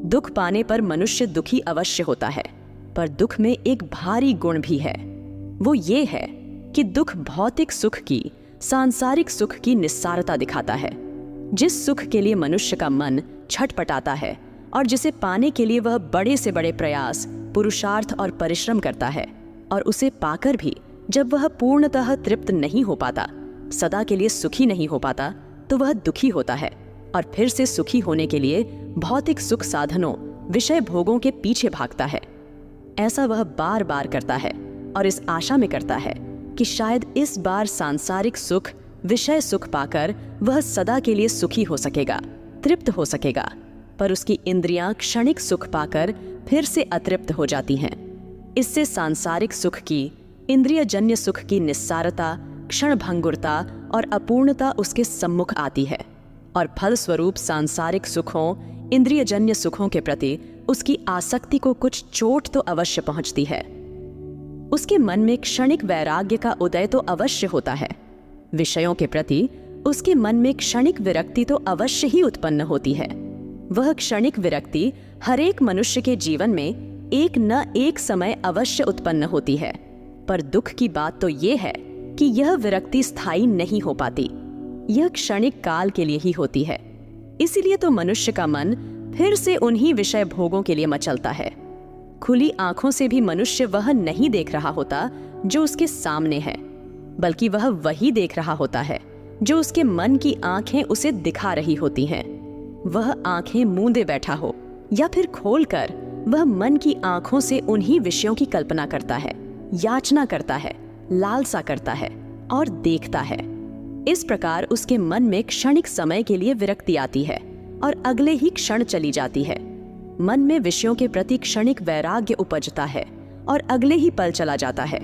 दुख पाने पर मनुष्य दुखी अवश्य होता है, पर दुख में एक भारी गुण भी है। वो ये है कि दुख भौतिक सुख की, सांसारिक सुख की निस्सारता दिखाता है। जिस सुख के लिए मनुष्य का मन छटपटाता है और जिसे पाने के लिए वह बड़े से बड़े प्रयास, पुरुषार्थ और परिश्रम करता है, और उसे पाकर भी जब वह पूर्णतः तृप्त नहीं हो पाता, सदा के लिए सुखी नहीं हो पाता, तो वह दुखी होता है और फिर से सुखी होने के लिए भौतिक सुख साधनों, विषय भोगों के पीछे भागता है। ऐसा वह बार बार करता है और इस आशा में करता है कि शायद इस बार सांसारिक सुख, विषय सुख पाकर वह सदा के लिए सुखी हो सकेगा, तृप्त हो सकेगा। पर उसकी इंद्रियां क्षणिक सुख पाकर फिर से अतृप्त हो जाती हैं। इससे सांसारिक सुख की, इंद्रियजन्य सुख की निस्सारता, क्षणभंगुरता और अपूर्णता उसके सम्मुख आती है, और फलस्वरूप सांसारिक सुखों, इंद्रियजन्य सुखों के प्रति उसकी आसक्ति को कुछ चोट तो अवश्य पहुंचती है। उसके मन में क्षणिक वैराग्य का उदय तो अवश्य होता है। विषयों के प्रति उसके मन में क्षणिक विरक्ति तो अवश्य ही उत्पन्न होती है। वह क्षणिक विरक्ति हर एक मनुष्य के जीवन में एक न एक समय अवश्य उत्पन्न होती है। पर दुख की बात तो ये है कि यह विरक्ति स्थायी नहीं हो पाती, यह क्षणिक काल के लिए ही होती है। इसीलिए तो मनुष्य का मन फिर से उन्हीं विषय भोगों के लिए मचलता है। खुली आंखों से भी मनुष्य वह नहीं देख रहा होता जो उसके सामने है, बल्कि वह वही देख रहा होता है जो उसके मन की आंखें उसे दिखा रही होती हैं। वह आंखें मूंदे बैठा हो या फिर खोलकर, वह मन की आंखों से उन्हीं विषयों की कल्पना करता है, याचना करता है, लालसा करता है और देखता है। इस प्रकार उसके मन में क्षणिक समय के लिए विरक्ति आती है और अगले ही क्षण चली जाती है। मन में विषयों के प्रति क्षणिक वैराग्य उपजता है और अगले ही पल चला जाता है।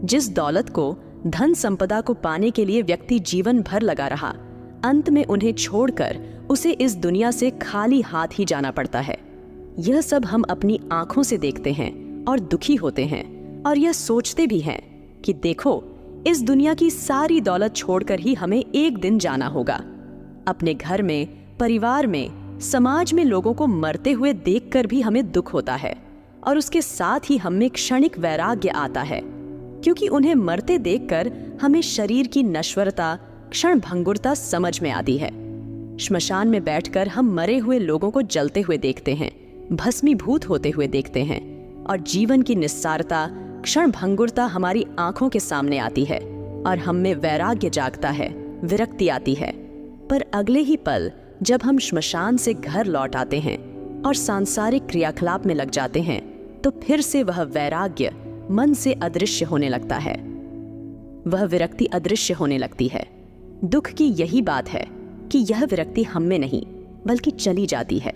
जिस दौलत को, धन संपदा को पाने के लिए व्यक्ति जीवन भर लगा रहा, अंत में उन्हें छोड़कर उसे इस दुनिया से खाली हाथ ही जाना पड़ता है। यह सब हम अपनी आंखों से देखते हैं और दुखी होते हैं, और यह सोचते भी हैं कि देखो, इस दुनिया की सारी दौलत छोड़कर ही हमें एक दिन जाना होगा। अपने घर में, परिवार में, समाज में लोगों को मरते हुए देखकर भी हमें दुख होता है, और उसके साथ ही हमें क्षणिक वैराग्य आता है, क्योंकि उन्हें मरते देखकर हमें शरीर की नश्वरता, क्षणभंगुरता समझ में आती है। श्मशान में बैठकर हम मरे हुए लोगों को जलते हुए देखते हैं, भस्मीभूत होते हुए देखते हैं, और जीवन की निस्सारता, क्षणभंगुरता हमारी आंखों के सामने आती है और हम में वैराग्य जागता है, विरक्ति आती है। पर अगले ही पल जब हम श्मशान से घर लौट आते हैं और सांसारिक क्रियाकलाप में लग जाते हैं, तो फिर से वह वैराग्य मन से अदृश्य होने लगता है, वह विरक्ति अदृश्य होने लगती है। दुख की यही बात है कि यह विरक्ति हम में नहीं बल्कि चली जाती है।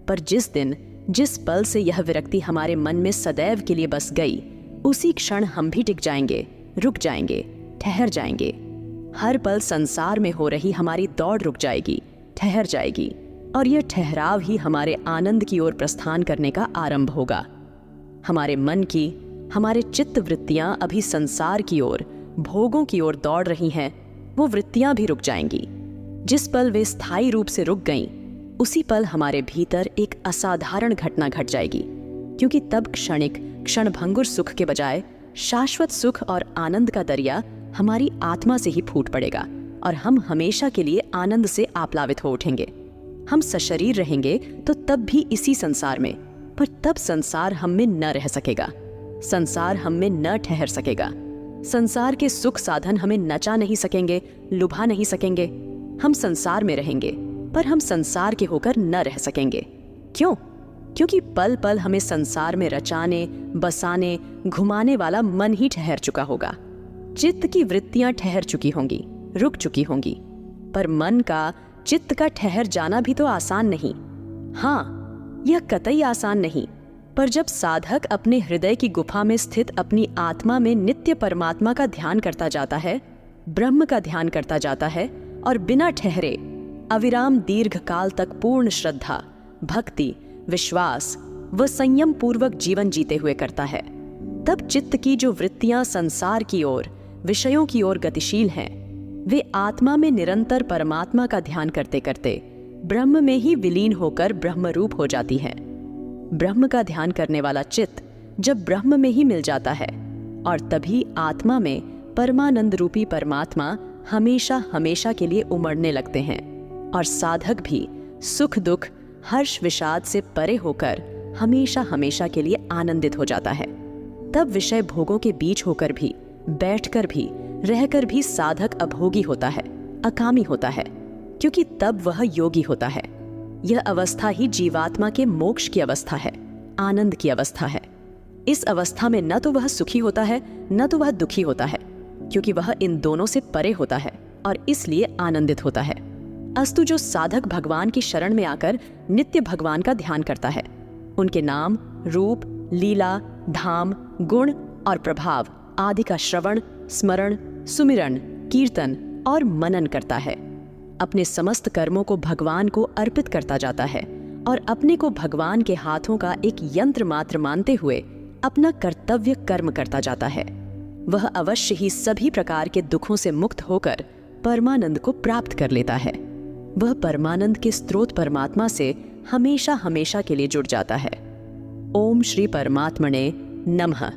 पर जिस दिन, जिस पल से यह विरक्ति हमारे मन में सदैव के लिए बस गई, उसी क्षण हम भी टिक जाएंगे, रुक जाएंगे, ठहर जाएंगे। हर पल संसार में हो रही हमारी दौड़ रुक जाएगी, ठहर जाएगी, और यह ठहराव ही हमारे आनंद की ओर प्रस्थान करने का आरंभ होगा। हमारे मन की, हमारे चित्त वृत्तियां अभी संसार की ओर, भोगों की ओर दौड़ रही हैं, वो वृत्तियां भी रुक जाएंगी। जिस पल वे स्थायी रूप से रुक गईं, उसी पल हमारे भीतर एक असाधारण घटना घट जाएगी, क्योंकि तब क्षणिक, क्षणभंगुर सुख के बजाय शाश्वत सुख और आनंद का दरिया हमारी आत्मा से ही फूट पड़ेगा, और हम हमेशा के लिए आनंद से आप्लावित हो उठेंगे। हम सशरीर रहेंगे तो तब भी इसी संसार में, पर तब संसार हम में न रह सकेगा, संसार हम में न ठहर सकेगा। संसार के सुख साधन हमें नचा नहीं सकेंगे, लुभा नहीं सकेंगे। हम संसार में रहेंगे, पर हम संसार के होकर न रह सकेंगे। क्यों? क्योंकि पल पल हमें संसार में रचाने, बसाने, घुमाने वाला मन ही ठहर चुका होगा। चित्त की वृत्तियां ठहर चुकी होंगी, रुक चुकी होंगी। पर मन का, चित्त का ठहर जाना भी तो आसान नहीं। हाँ, यह कतई आसान नहीं। पर जब साधक अपने हृदय की गुफा में स्थित अपनी आत्मा में नित्य परमात्मा का ध्यान करता जाता है, ब्रह्म का ध्यान करता जाता है, और बिना ठहरे अविराम दीर्घ काल तक पूर्ण श्रद्धा, भक्ति, विश्वास व संयम पूर्वक जीवन जीते हुए करता है, तब चित्त की जो वृत्तियां संसार की ओर, विषयों की ओर गतिशील हैं, वे आत्मा में निरंतर परमात्मा का ध्यान करते करते ब्रह्म में ही विलीन होकर ब्रह्मरूप हो जाती है। ब्रह्म का ध्यान करने वाला चित्त जब ब्रह्म में ही मिल जाता है और तभी आत्मा में परमानंद रूपी परमात्मा हमेशा हमेशा के लिए उमड़ने लगते हैं और साधक भी सुख दुख हर्ष विषाद से परे होकर हमेशा हमेशा के लिए आनंदित हो जाता है। तब विषय भोगों के बीच होकर भी, बैठकर भी, रहकर भी साधक अभोगी होता है, अकामी होता है, क्योंकि तब वह योगी होता है। यह अवस्था ही जीवात्मा के मोक्ष की अवस्था है, आनंद की अवस्था है। इस अवस्था में न तो वह सुखी होता है न तो वह दुखी होता है, क्योंकि वह इन दोनों से परे होता है और इसलिए आनंदित होता है। अस्तु जो साधक भगवान की शरण में आकर नित्य भगवान का ध्यान करता है, उनके नाम, रूप, लीला, धाम, गुण और प्रभाव आदि का श्रवण, स्मरण, सुमिरन, कीर्तन और मनन करता है, अपने समस्त कर्मों को भगवान को अर्पित करता जाता है और अपने को भगवान के हाथों का एक यंत्र मात्र मानते हुए अपना कर्तव्य कर्म करता जाता है, वह अवश्य ही सभी प्रकार के दुखों से मुक्त होकर परमानंद को प्राप्त कर लेता है। वह परमानंद के स्रोत परमात्मा से हमेशा हमेशा के लिए जुड़ जाता है। ओम श्री परमात्मने नमः।